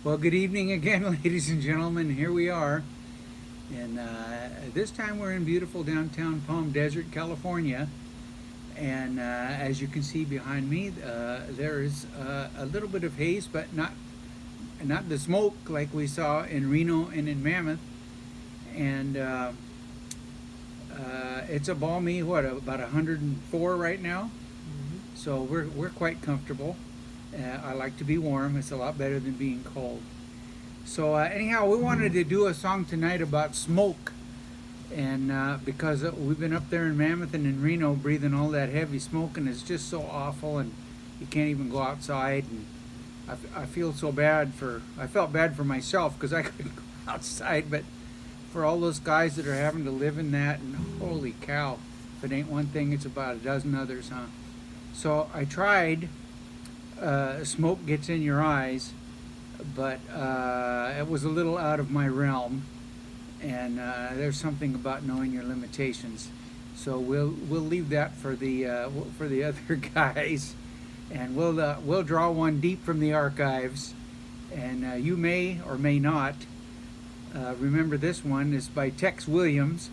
Well, good evening again, ladies and gentlemen. Here we are. And this time we're in beautiful downtown Palm Desert, California. And as you can see behind me, there is a little bit of haze, but not the smoke like we saw in Reno and in Mammoth. And it's a balmy, about 104 right now. So we're quite comfortable. I like to be warm. It's a lot better than being cold. So anyhow, we wanted to do a song tonight about smoke, and because we've been up there in Mammoth and in Reno breathing all that heavy smoke, and it's just so awful, and you can't even go outside. And I feel so bad I felt bad for myself because I couldn't go outside, but for all those guys that are having to live in that, and holy cow, if it ain't one thing, it's about a dozen others, huh? So I tried Smoke Gets in Your Eyes, but it was a little out of my realm, and there's something about knowing your limitations. So we'll leave that for the other guys, and we'll draw one deep from the archives, and you may or may not remember this one. Is by Tex Williams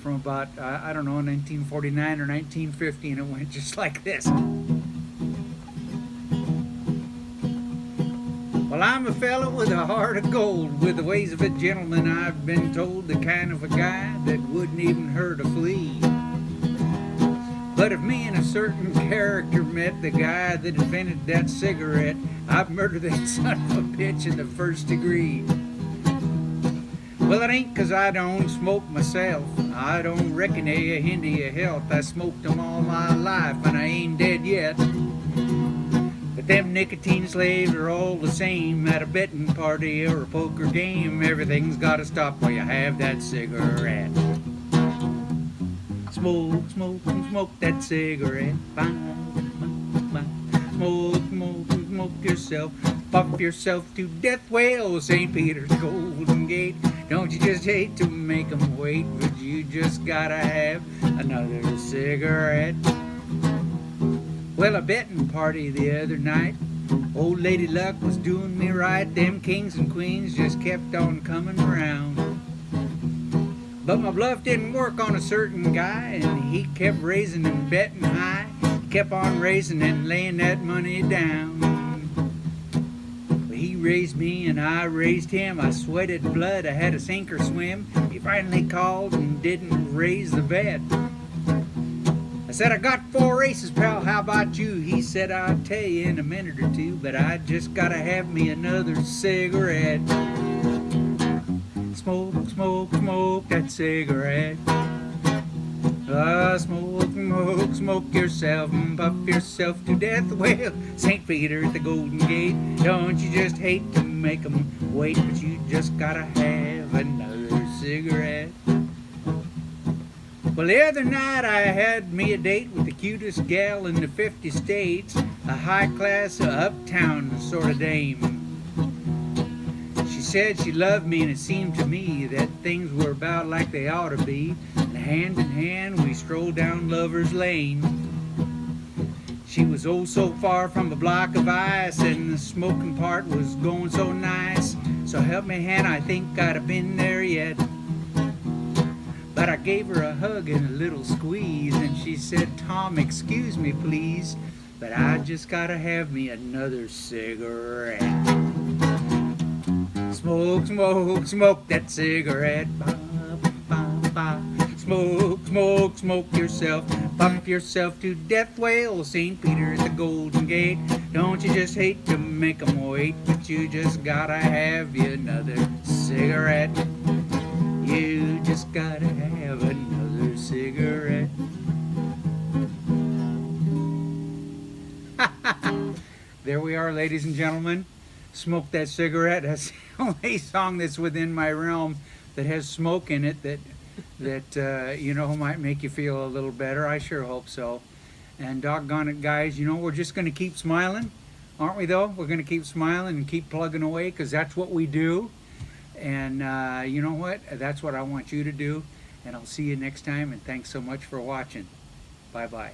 from about I don't know, 1949 or 1950, and it went just like this. Well, I'm a fella with a heart of gold, with the ways of a gentleman, I've been told, the kind of a guy that wouldn't even hurt a flea. But if me and a certain character met, the guy that invented that cigarette, I'd murder that son of a bitch in the first degree. Well, it ain't 'cause I don't smoke myself. I don't reckon they a hinder your health. I smoked them all my life and I ain't dead yet. But them nicotine slaves are all the same. At a betting party or a poker game, everything's gotta stop while you have that cigarette. Smoke, smoke, smoke that cigarette. Smoke, smoke, smoke yourself. Puff yourself to death. Well, St. Peter's Golden Gate. Don't you just hate to make 'em wait, but you just gotta have another cigarette. Well, a betting party the other night, old Lady Luck was doing me right. Them kings and queens just kept on coming around. But my bluff didn't work on a certain guy, and he kept raising and betting high. He kept on raising and laying that money down. He raised me and I raised him. I sweated blood, I had to sink or swim. He finally called and didn't raise the bet. I said, I got 4 aces, pal, how about you? He said, I'll tell you in a minute or two, but I just gotta have me another cigarette. Smoke, smoke, smoke that cigarette. Smoke, smoke, smoke yourself and puff yourself to death. Well, St. Peter at the Golden Gate, don't you just hate to make 'em wait, but you just gotta have another cigarette. Well, the other night I had me a date with the cutest gal in the 50 states, a high-class, uptown sort of dame. She said she loved me, and it seemed to me that things were about like they ought to be. And hand in hand we strolled down Lover's Lane. She was oh so far from a block of ice, and the smoking part was going so nice. So help me, hand, I think I'd have been there yet. But I gave her a hug and a little squeeze, and she said, Tom, excuse me please, but I just gotta have me another cigarette. Smoke, smoke, smoke that cigarette. Smoke, smoke, smoke yourself. Puff yourself to death. Well, St. Peter at the Golden Gate. Don't you just hate to make 'em wait, but you just gotta have you another cigarette. You just gotta have another cigarette. There we are, ladies and gentlemen. Smoke that cigarette. That's the only song that's within my realm that has smoke in it that you know, might make you feel a little better. I sure hope so. And doggone it, guys, you know, we're just going to keep smiling, aren't we, though? We're going to keep smiling and keep plugging away, because that's what we do. And you know what? That's what I want you to do. And I'll see you next time, and thanks so much for watching. Bye-bye.